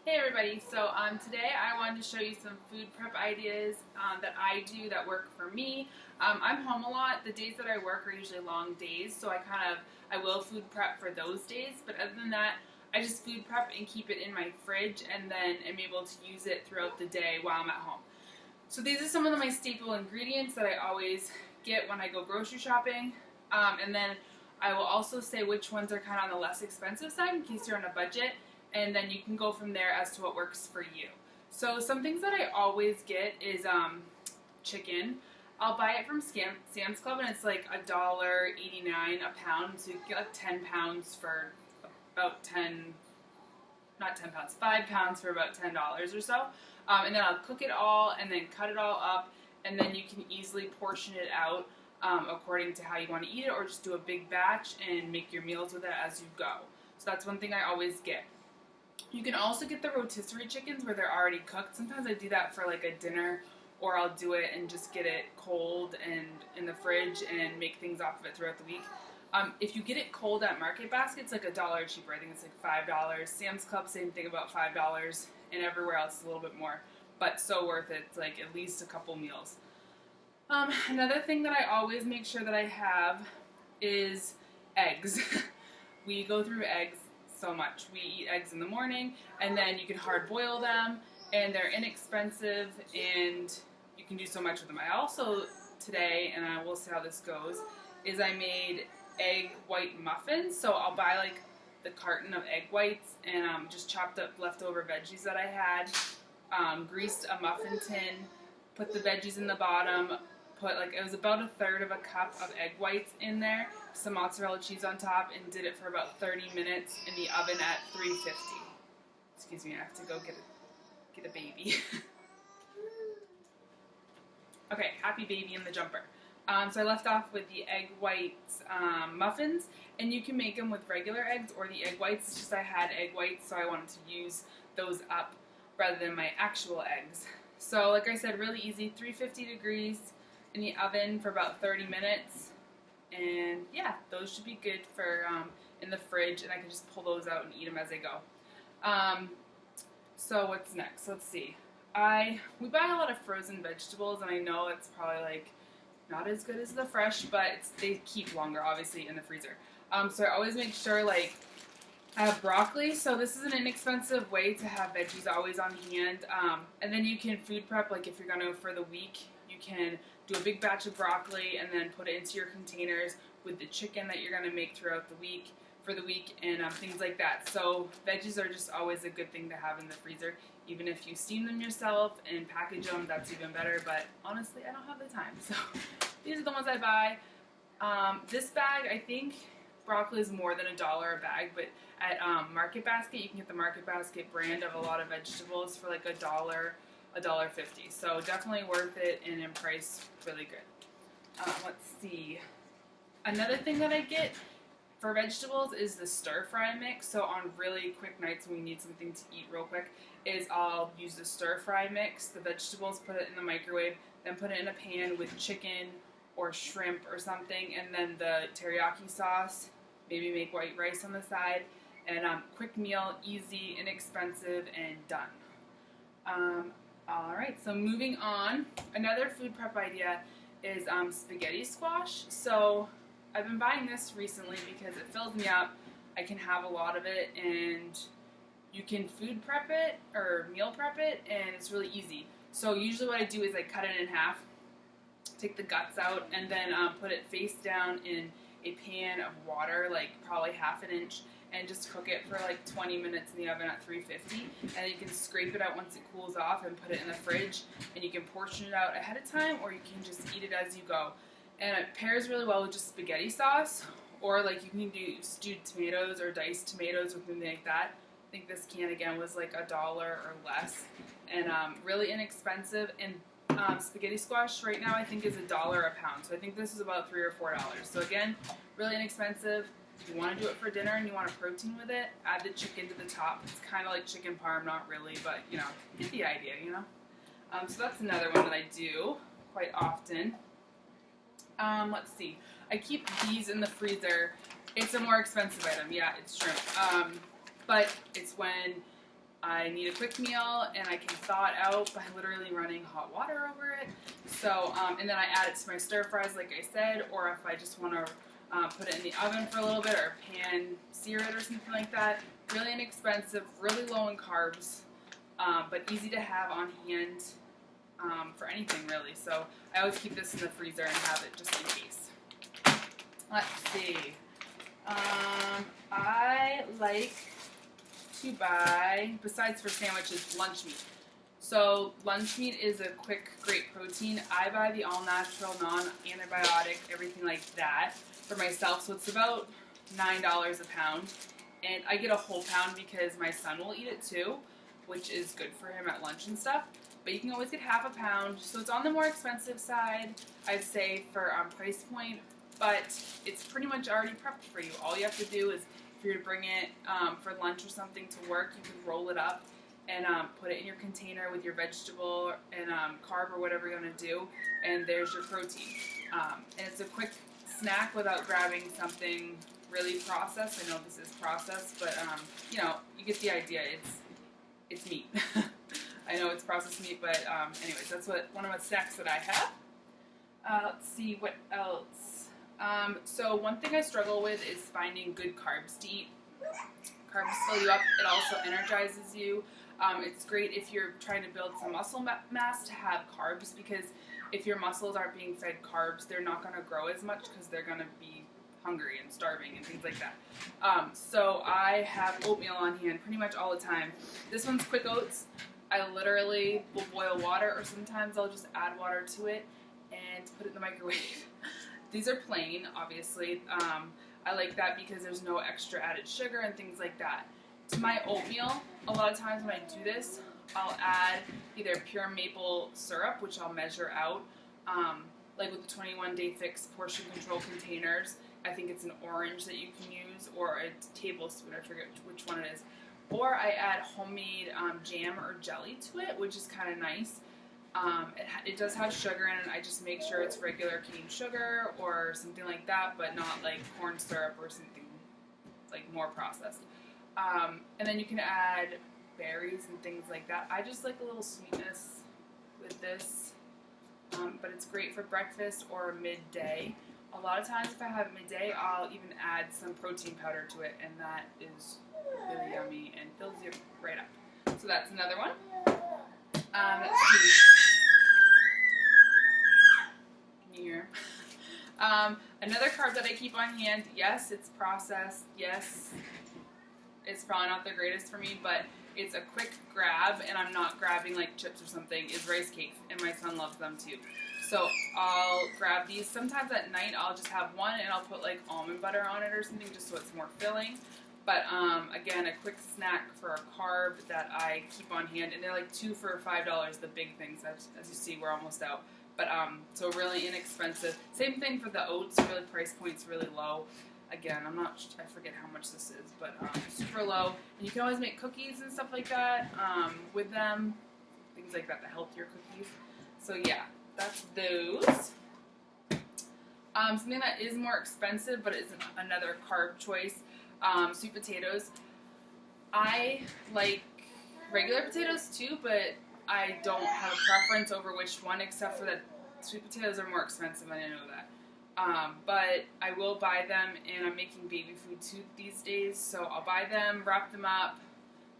Hey everybody, so today I wanted to show you some food prep ideas that I do that work for me. I'm home a lot. The days that I work are usually long days, so I will food prep for those days, but other than that, I just food prep and keep it in my fridge and then am able to use it throughout the day while I'm at home. So these are some of my staple ingredients that I always get when I go grocery shopping, and then I will also say which ones are kind of on the less expensive side in case you're on a budget, and then you can go from there as to what works for you. So some things that I always get is chicken. I'll buy it from Sam's Club, and it's like $1.89 a pound. So you get like 10 pounds for about 10, not 10 pounds, 5 pounds for about $10 or so. And then I'll cook it all and then cut it all up, and then you can easily portion it out according to how you want to eat it, or just do a big batch and make your meals with it as you go. So that's one thing I always get. You can also get the rotisserie chickens where they're already cooked. Sometimes I do that for like a dinner, or I'll do it and just get it cold and in the fridge and make things off of it throughout the week. If you get it cold at Market Basket, it's like $1 cheaper. I think it's like $5. Sam's Club, same thing, about $5, and everywhere else is a little bit more, but so worth it. It's like at least a couple meals. Another thing that I always make sure that I have is eggs. We go through eggs so much. We eat eggs in the morning, and then you can hard boil them, and they're inexpensive, and you can do so much with them. I also, today, and I will see how this goes, is I made egg white muffins. So I'll buy like the carton of egg whites and just chopped up leftover veggies that I had, greased a muffin tin, put the veggies in the bottom, put like, it was about a third of a cup of egg whites in there, some mozzarella cheese on top, and did it for about 30 minutes in the oven at 350. Excuse me, I have to go get a baby. Okay, happy baby in the jumper. So I left off with the egg whites muffins, and you can make them with regular eggs or the egg whites. It's just I had egg whites, so I wanted to use those up rather than my actual eggs. So like I said, really easy, 350 degrees in the oven for about 30 minutes. And yeah, those should be good for in the fridge, and I can just pull those out and eat them as I go. So what's next? Let's see. We buy a lot of frozen vegetables, and I know it's probably like not as good as the fresh, but they keep longer, obviously, in the freezer. So I always make sure, like, I have broccoli. So this is an inexpensive way to have veggies always on hand. And then you can food prep, like if you're gonna for the week, you can do a big batch of broccoli and then put it into your containers with the chicken that you're gonna make throughout the week for the week, and things like that. So veggies are just always a good thing to have in the freezer. Even if you steam them yourself and package them, that's even better. But honestly, I don't have the time, so these are the ones I buy. This bag, I think broccoli is more than $1 a bag, but at Market Basket, you can get the Market Basket brand of a lot of vegetables for like $1, $1.50. So definitely worth it, and in price, really good. Let's see. Another thing that I get for vegetables is the stir fry mix. So on really quick nights when we need something to eat real quick, I'll use the stir fry mix, the vegetables, put it in the microwave, then put it in a pan with chicken or shrimp or something, and then the teriyaki sauce, maybe make white rice on the side, and quick meal, easy, inexpensive, and done. Alright, so moving on, another food prep idea is spaghetti squash. So I've been buying this recently because it fills me up. I can have a lot of it, and you can food prep it or meal prep it, and it's really easy. So usually what I do is I cut it in half, take the guts out, and then put it face down in a pan of water, like probably half an inch, and just cook it for like 20 minutes in the oven at 350. And then you can scrape it out once it cools off and put it in the fridge, and you can portion it out ahead of time, or you can just eat it as you go. And it pairs really well with just spaghetti sauce, or like you can do stewed tomatoes or diced tomatoes or something like that. I think this can again was like $1 or less, and really inexpensive. And spaghetti squash right now I think is $1 a pound, so I think this is about $3 or $4. So again, really inexpensive. If you want to do it for dinner and you want a protein with it, add the chicken to the top. It's kind of like chicken parm, not really, but you know, get the idea, you know. So that's another one that I do quite often. Let's see. I keep these in the freezer. It's a more expensive item. Yeah, it's shrimp. But it's when I need a quick meal, and I can thaw it out by literally running hot water over it. So, and then I add it to my stir fries, like I said, or if I just want to put it in the oven for a little bit, or pan sear it or something like that. Really inexpensive, really low in carbs, but easy to have on hand for anything really. So I always keep this in the freezer and have it just in case. Let's see. I like to buy, besides for sandwiches, lunch meat. So lunch meat is a quick, great protein. I buy the all-natural, non-antibiotic, everything like that for myself. So it's about $9 a pound. And I get a whole pound because my son will eat it too, which is good for him at lunch and stuff. But you can always get half a pound. So it's on the more expensive side, I'd say, for price point. But it's pretty much already prepped for you. All you have to do is, if you're to bring it for lunch or something to work, you can roll it up and put it in your container with your vegetable and carb or whatever you're going to do, and there's your protein. And it's a quick snack without grabbing something really processed. I know this is processed, but you know, you get the idea. It's meat. I know it's processed meat, but anyways, that's one of the snacks that I have. Let's see what else. So one thing I struggle with is finding good carbs to eat. Carbs fill you up. It also energizes you. It's great if you're trying to build some muscle mass to have carbs, because if your muscles aren't being fed carbs, they're not going to grow as much because they're going to be hungry and starving and things like that. So I have oatmeal on hand pretty much all the time. This one's quick oats. I literally will boil water, or sometimes I'll just add water to it and put it in the microwave. These are plain, obviously. I like that because there's no extra added sugar and things like that. To my oatmeal, a lot of times when I do this, I'll add either pure maple syrup, which I'll measure out, like with the 21-day fix portion control containers. I think it's an orange that you can use, or a tablespoon, I forget which one it is. Or I add homemade jam or jelly to it, which is kind of nice. It does have sugar in it. I just make sure it's regular cane sugar or something like that, but not like corn syrup or something like more processed. And then you can add berries and things like that. I just like a little sweetness with this, but it's great for breakfast or midday. A lot of times if I have it midday, I'll even add some protein powder to it, and that is really yummy and fills you right up. So that's another one. Let's see. Can you hear? Another carb that I keep on hand, yes, it's processed, yes, it's probably not the greatest for me, but it's a quick grab, and I'm not grabbing like chips or something, is rice cakes, and my son loves them too. So I'll grab these. Sometimes at night I'll just have one, and I'll put like almond butter on it or something just so it's more filling. But again, a quick snack for a carb that I keep on hand, and they're like 2 for $5, the big things. As you see, we're almost out. But so really inexpensive. Same thing for the oats. Really, price point's really low. Again, I forget how much this is, but super low. And you can always make cookies and stuff like that with them. Things like that, the healthier cookies. So yeah, that's those. Something that is more expensive, but is another carb choice. Sweet potatoes. I like regular potatoes too, but I don't have a preference over which one, except for that sweet potatoes are more expensive, and I know that. But I will buy them, and I'm making baby food too these days, so I'll buy them, wrap them up,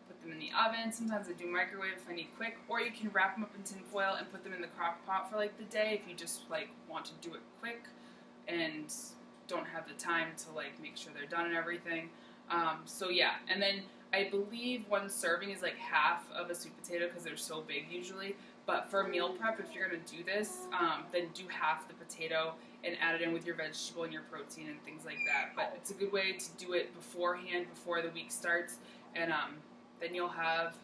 put them in the oven. Sometimes I do microwave if I need quick, or you can wrap them up in tin foil and put them in the crock pot for like the day if you just like want to do it quick and don't have the time to like make sure they're done and everything. So yeah, and then I believe one serving is like half of a sweet potato because they're so big usually. But for meal prep, if you're going to do this, then do half the potato and add it in with your vegetable and your protein and things like that. But it's a good way to do it beforehand, before the week starts, and then you'll have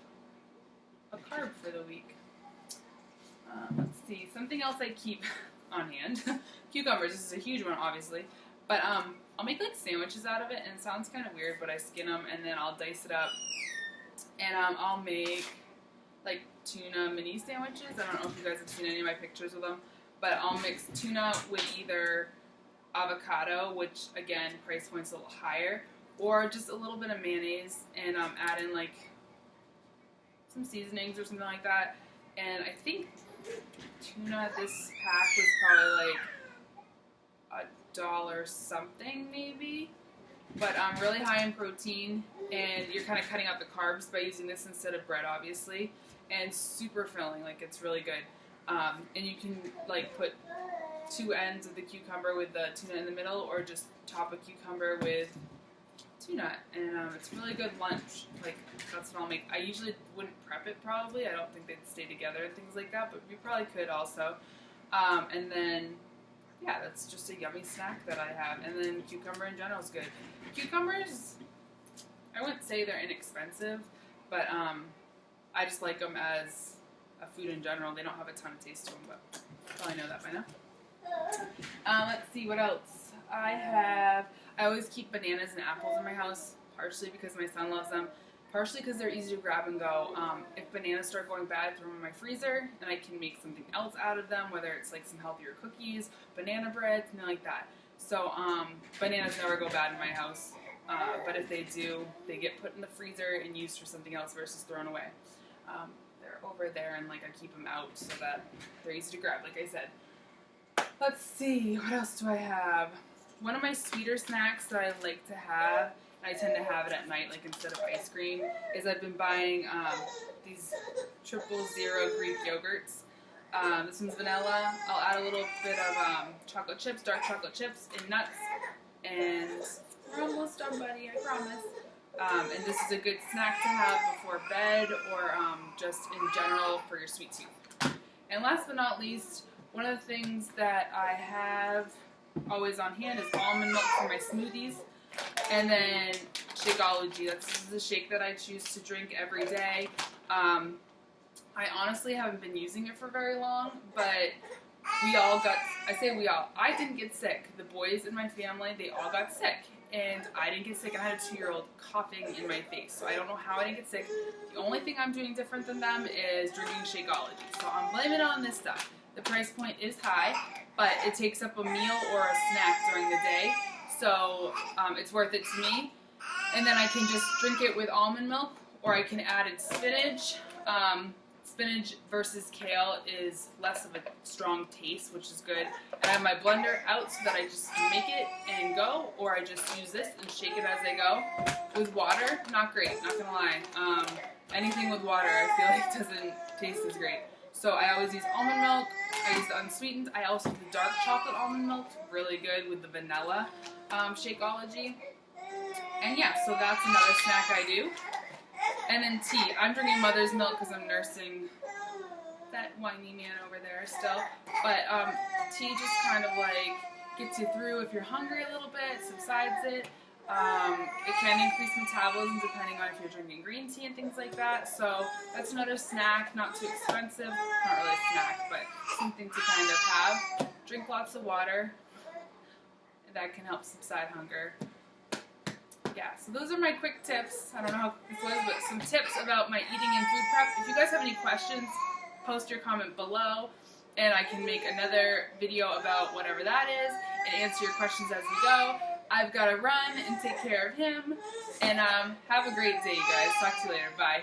a carb for the week. Let's see, something else I keep on hand. Cucumbers, this is a huge one, obviously. But I'll make like sandwiches out of it, and it sounds kind of weird, but I skin them and then I'll dice it up. And I'll make like tuna mini sandwiches. I don't know if you guys have seen any of my pictures of them, but I'll mix tuna with either avocado, which again, price point's a little higher, or just a little bit of mayonnaise, and add in like some seasonings or something like that. And I think tuna, this pack was probably like $1 something maybe. But really high in protein, and you're kind of cutting out the carbs by using this instead of bread, obviously. And super filling, like it's really good. And you can like put 2 ends of the cucumber with the tuna in the middle, or just top a cucumber with tuna, and it's really good lunch. Like that's what I'll make. I usually wouldn't prep it probably. I don't think they'd stay together and things like that, but we probably could also. And then yeah, that's just a yummy snack that I have. And then cucumber in general is good. Cucumbers, I wouldn't say they're inexpensive, but I just like them as a food in general. They don't have a ton of taste to them, but you probably know that by now. Let's see what else. I always keep bananas and apples in my house, partially because my son loves them, partially because they're easy to grab and go. If bananas start going bad, throw them in my freezer, and I can make something else out of them, whether it's like some healthier cookies, banana bread, something like that. So bananas never go bad in my house, but if they do, they get put in the freezer and used for something else versus thrown away. They're over there, and like I keep them out so that they're easy to grab, like I said. Let's see, what else do I have? One of my sweeter snacks that I like to have, and I tend to have it at night, like instead of ice cream, is I've been buying these 000 Greek yogurts. This one's vanilla. I'll add a little bit of chocolate chips, dark chocolate chips, and nuts. And we're almost done, buddy, I promise. And this is a good snack to have before bed, or just in general for your sweet tooth. And last but not least, one of the things that I have always on hand is almond milk for my smoothies. And then Shakeology. This is a shake that I choose to drink every day. I honestly haven't been using it for very long, but we all got, I say we all, I didn't get sick. The boys in my family, they all got sick. And I didn't get sick, and I had a 2-year-old coughing in my face. So I don't know how I didn't get sick. The only thing I'm doing different than them is drinking Shakeology. So I'm blaming it on this stuff. The price point is high, but it takes up a meal or a snack during the day. So it's worth it to me. And then I can just drink it with almond milk, or I can add in spinach. Spinach versus kale is less of a strong taste, which is good. And I have my blender out so that I just make it and go, or I just use this and shake it as I go. With water, not great, not gonna lie. Anything with water I feel like doesn't taste as great. So I always use almond milk. I use the unsweetened. I also use the dark chocolate almond milk, really good with the vanilla Shakeology. And yeah, so that's another snack I do. And then tea. I'm drinking mother's milk because I'm nursing that whiny man over there still. But tea just kind of like gets you through if you're hungry a little bit, subsides it. It can increase metabolism depending on if you're drinking green tea and things like that. So that's another snack, not too expensive. Not really a snack, but something to kind of have. Drink lots of water. That can help subside hunger. Yeah, so those are my quick tips. I don't know how this was, but some tips about my eating and food prep. If you guys have any questions, post your comment below, and I can make another video about whatever that is and answer your questions as we go. I've got to run and take care of him, and have a great day, you guys. Talk to you later. Bye.